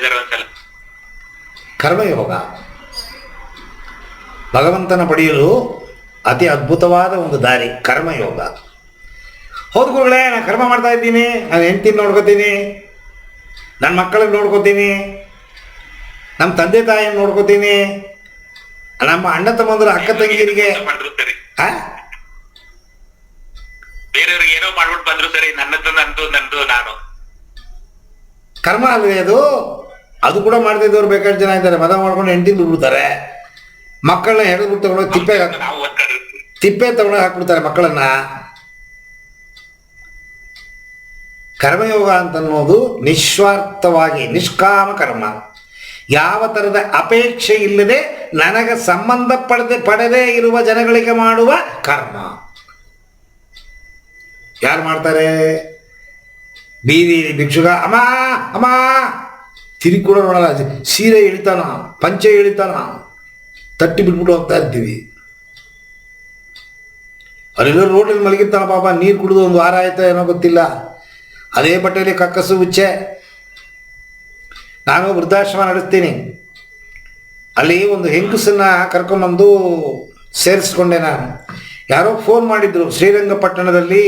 ಹೇಳಿದಾರೆ ಒಂದ್ಸಲ. ಕರ್ಮಯೋಗ ಭಗವಂತನ ಪಡೆಯಲು ಅತಿ ಅದ್ಭುತವಾದ ಒಂದು ದಾರಿ ಕರ್ಮಯೋಗ. ಹೌದು ಗುರುಗಳೇ, ನಾನು ಕರ್ಮ ಮಾಡ್ತಾ ಇದ್ದೀನಿ, ನಾನು ಹೆಂಡ್ತಿನ ನೋಡ್ಕೋತೀನಿ, ನನ್ನ ಮಕ್ಕಳಿಗೆ ನೋಡ್ಕೋತೀನಿ, ನಮ್ಮ ತಂದೆ ತಾಯಿಯನ್ನು ನೋಡ್ಕೋತೀನಿ, ನಮ್ಮ ಅಣ್ಣ ತಮ್ಮಂದ್ರ ಅಕ್ಕ ತಂಗಿಯರಿಗೆ ಬೇರೆಯವ್ರಿಗೆ ಏನೋ ಮಾಡ್ಬಿಟ್ಟು ಬಂದ್ರು ಸರಿ, ನನ್ನದು ನಂದು ನಾನು. ಕರ್ಮ ಅಲ್ವೇ ಅದು? ಅದು ಕೂಡ ಮಾಡ್ತಿದ್ದವ್ರು ಬೇಕಾದ ಜನ ಇದ್ದಾರೆ. ಮದುವೆ ಮಾಡ್ಕೊಂಡು ಹೆಂಡತಿನ ಬಿಡ್ಬಿಡ್ತಾರೆ, ಮಕ್ಕಳನ್ನ ಹೆಡೆದ್ಬಿಟ್ಟು ತಗೊಂಡೋಗಿ ತಿಪ್ಪೆ ತಗೊಂಡೋಗಿ ಹಾಕ್ಬಿಡ್ತಾರೆ ಮಕ್ಕಳನ್ನ. ಕರ್ಮಯೋಗ ಅಂತನ್ನೋದು ನಿಸ್ವಾರ್ಥವಾಗಿ ನಿಷ್ಕಾಮ ಕರ್ಮ, ಯಾವ ಥರದ ಅಪೇಕ್ಷೆ ಇಲ್ಲದೆ ನನಗೆ ಪಡದೇ ಇರುವ ಜನಗಳಿಗೆ ಮಾಡುವ ಕರ್ಮ. ಯಾರು ಮಾಡ್ತಾರೆ? ಬೀದಿ ಭಿಕ್ಷುಕ ಅಮ್ಮ ಅಮ್ಮ ತಿರುಗಿ ಕೂಡ ನೋಡಲ್ಲ, ಸೀರೆ ಇಳಿತಾನ, ಪಂಚೆ ಇಳಿತಾನ, ತಟ್ಟಿ ಬಿಟ್ಬಿಟ್ಟು ಹೋಗ್ತಾ ಇರ್ತೀವಿ. ಅವರೆಲ್ಲರೂ ರೋಡಲ್ಲಿ ಮಲಗಿರ್ತಾನ ಪಾಪ, ನೀರು ಕುಡಿದು ಒಂದು ವಾರ ಆಯ್ತಾ ಏನೋ ಗೊತ್ತಿಲ್ಲ, ಅದೇ ಬಟ್ಟೆಯಲ್ಲಿ ಕಕ್ಕಸು ಉಚ್ಚೆ. ನಾನು ವೃದ್ಧಾಶ್ರಮ ನಡೆಸ್ತೀನಿ, ಅಲ್ಲಿ ಒಂದು ಹೆಂಗಸನ್ನ ಕರ್ಕೊಂಬಂದು ಸೇರಿಸ್ಕೊಂಡೆ ನಾನು. ಯಾರೋ ಫೋನ್ ಮಾಡಿದ್ರು, ಶ್ರೀರಂಗಪಟ್ಟಣದಲ್ಲಿ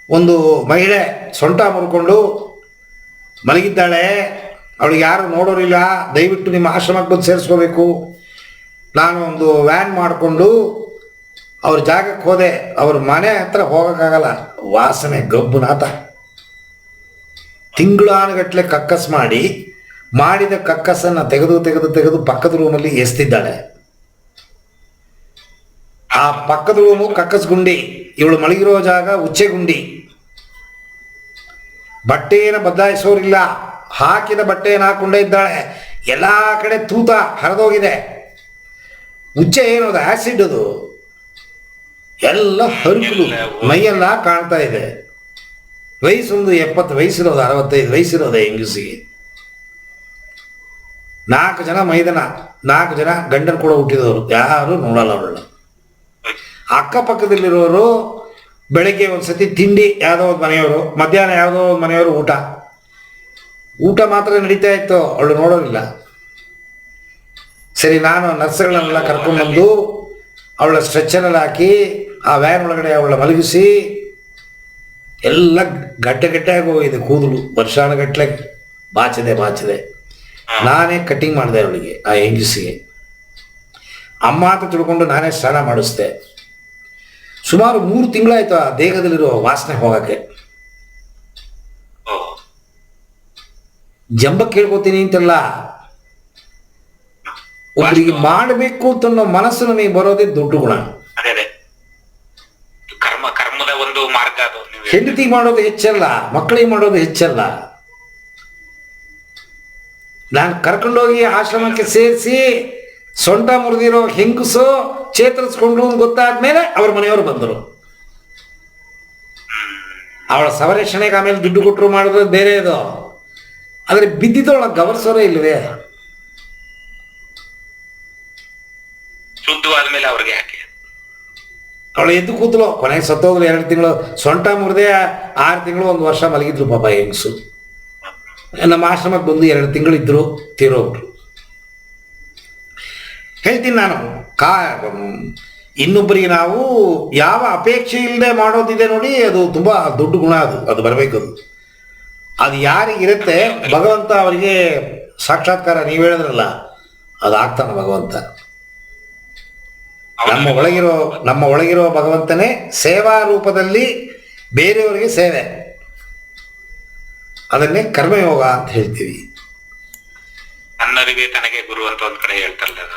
ಒಂದು ಮಹಿಳೆ ಸೊಂಟ ಮುರ್ಕೊಂಡು ಮಲಗಿದ್ದಾಳೆ, ಅವಳಿಗೆ ಯಾರು ನೋಡೋರಿಲ್ಲ, ದಯವಿಟ್ಟು ನಿಮ್ಮ ಆಶ್ರಮಕ್ಕೆ ಬಂದು ಸೇರಿಸ್ಕೋಬೇಕು. ನಾನು ಒಂದು ವ್ಯಾನ್ ಮಾಡಿಕೊಂಡು ಅವ್ರ ಜಾಗಕ್ಕೆ ಹೋದೆ. ಅವ್ರ ಮನೆ ಹತ್ರ ಹೋಗೋಕ್ಕಾಗಲ್ಲ, ವಾಸನೆ ಗಬ್ಬುನಾಥ. ತಿಂಗಳಾನುಗಟ್ಟಲೆ ಕಕ್ಕಸ್ ಮಾಡಿದ ಕಕ್ಕಸನ್ನು ತೆಗೆದು ಪಕ್ಕದ ರೂಮಲ್ಲಿ ಎಸ್ತಿದ್ದಾಳೆ. ಆ ಪಕ್ಕದ ರೂಮು ಕಕ್ಕಸ್ ಗುಂಡಿ, ಇವಳು ಮಲಗಿರೋ ಜಾಗ ಉಚ್ಚೆ ಗುಂಡಿ. ಬಟ್ಟೆಯನ್ನು ಬದಲಾಯಿಸೋರಿಲ್ಲ, ಹಾಕಿದ ಬಟ್ಟೆಯನ್ನು ಹಾಕೊಂಡೇ ಇದ್ದಾಳೆ. ಎಲ್ಲ ಕಡೆ ತೂತ ಹರಿದೋಗಿದೆ. ಉಚ್ಚೆ ಏನದು? ಆ್ಯಸಿಡ್ ಅದು. ಎಲ್ಲ ಹರುಕಲು ಮೈಯೆಲ್ಲ ಕಾಣ್ತಾ ಇದೆ. ವಯಸ್ಸೊಂದು 70 ವಯಸ್ಸಿರೋದು, 65 ವಯಸ್ಸಿರೋದೆ ಹೆಂಗಸಿಗೆ. 4 ಜನ ಮೈದನ, 4 ಜನ ಗಂಡನ ಕೂಡ ಹುಟ್ಟಿದವರು, ಯಾರು ನೋಡಲ್ಲ ಅವಳನ್ನ. ಅಕ್ಕಪಕ್ಕದಲ್ಲಿರೋರು ಬೆಳಗ್ಗೆ ಒಂದು ಸತಿ ತಿಂಡಿ ಯಾವುದೋ ಒಂದು ಮನೆಯವರು, ಮಧ್ಯಾಹ್ನ ಯಾವುದೋ ಒಂದು ಮನೆಯವರು ಊಟ ಮಾತ್ರ ನಡೀತಾ ಇತ್ತು, ಅವಳು ನೋಡೋರಿಲ್ಲ. ಸರಿ, ನಾನು ನರ್ಸ್ಗಳನ್ನೆಲ್ಲ ಕರ್ಕೊಂಡ್ಬಂದು ಅವಳ ಸ್ಟ್ರೆಚ್ಚರಲ್ಲಿ ಹಾಕಿ ಆ ವ್ಯಾನ್ ಒಳಗಡೆ ಅವಳ ಮಲಗಿಸಿ, ಎಲ್ಲ ಗಟ್ಟೆಗಟ್ಟಾಗಿ ಹೋಗಿದೆ ಕೂದಲು, ವರ್ಷಾನುಗಟ್ಟಲೆ ಬಾಚದೆ. ನಾನೇ ಕಟ್ಟಿಂಗ್ ಮಾಡಿದೆ ಅವಳಿಗೆ, ಆ ಹೆಂಗಸಿಗೆ. ಅಮ್ಮ ಅಂತ ತಿಳ್ಕೊಂಡು ನಾನೇ ಸ್ನಾನ ಮಾಡಿಸ್ದೆ. ಸುಮಾರು 3 ತಿಂಗಳಾಯ್ತು ಆ ದೇಹದಲ್ಲಿರೋ ವಾಸನೆ ಹೋಗಕ್ಕೆ. ಜಂಬ ಕೇಳ್ಕೊತೀನಿ ಅಂತಲ್ಲ, ಒಬ್ಬರಿಗೆ ಮಾಡಬೇಕು ಅನ್ನೋ ಮನಸ್ಸು ನನಗೆ ಬರೋದೇ ದೊಡ್ಡ ಗುಣ. ಕರ್ಮದ ಒಂದು ಮಾರ್ಗ ಅದು. ಹೆಂಡತಿ ಮಾಡೋದು ಹೆಚ್ಚಲ್ಲ, ಮಕ್ಕಳಿಗೆ ಮಾಡೋದು ಹೆಚ್ಚಲ್ಲ. ನಾನು ಕರ್ಕೊಂಡೋಗಿ ಆಶ್ರಮಕ್ಕೆ ಸೇರಿಸಿ ಸೊಂಟ ಮುರಿದಿರೋ ಹೆಂಗಸು ಚೇತರಿಸ್ಕೊಂಡು ಗೊತ್ತಾದ್ಮೇಲೆ ಅವ್ರ ಮನೆಯವರು ಬಂದರು. ಅವಳ ಸಂರಕ್ಷಣೆಗೆ ಆಮೇಲೆ ದುಡ್ಡು ಕೊಟ್ಟರು ಮಾಡೋದು ಬೇರೆ ಇದು. ಆದರೆ ಬಿದ್ದಿದ್ದವಳ ಗವರ್ಸೋರೇ ಇಲ್ವೇ? ಶುದ್ಧವಾದ ಮೇಲೆ ಅವ್ರಿಗೆ ಯಾಕೆ? ಅವಳು ಎದ್ದು ಕೂತಲು, ಕೊನೆಗೆ ಸತ್ತೋಗ್ಲು. 2 ತಿಂಗಳು ಸೊಂಟ ಮುರಿದೆ 6 ತಿಂಗಳು 1 ವರ್ಷ ಮಲಗಿದ್ರು ಪಾಪ ಹೆಂಗಸು. ನಮ್ಮ ಆಶ್ರಮಕ್ಕೆ ಬಂದು 2 ತಿಂಗಳಿದ್ರು, ತೀರೋಗ್ರು. ಹೇಳ್ತೀನಿ ನಾನು, ಇನ್ನೊಬ್ಬರಿಗೆ ನಾವು ಯಾವ ಅಪೇಕ್ಷೆ ಇಲ್ಲದೆ ಮಾಡೋದಿದೆ ನೋಡಿ, ಅದು ತುಂಬ ದೊಡ್ಡ ಗುಣ. ಅದು ಬರಬೇಕು. ಅದು ಯಾರಿಗಿರುತ್ತೆ ಭಗವಂತ ಅವರಿಗೆ ಸಾಕ್ಷಾತ್ಕಾರ. ನೀವು ಹೇಳಿದ್ರಲ್ಲ, ಅದು ಆಗ್ತಾನೆ ಭಗವಂತ. ನಮ್ಮ ಒಳಗಿರೋ ಭಗವಂತನೇ ಸೇವಾ ರೂಪದಲ್ಲಿ ಬೇರೆಯವರಿಗೆ ಸೇವೆ. ಅದನ್ನೇ ಕರ್ಮಯೋಗ ಅಂತ ಹೇಳ್ತೀವಿ. ನನ್ನರಿವೆ ತನಗೆ ಗುರು ಅಂತ ಒಂದ್ ಕಡೆ ಹೇಳ್ತಾರಲ್ಲ.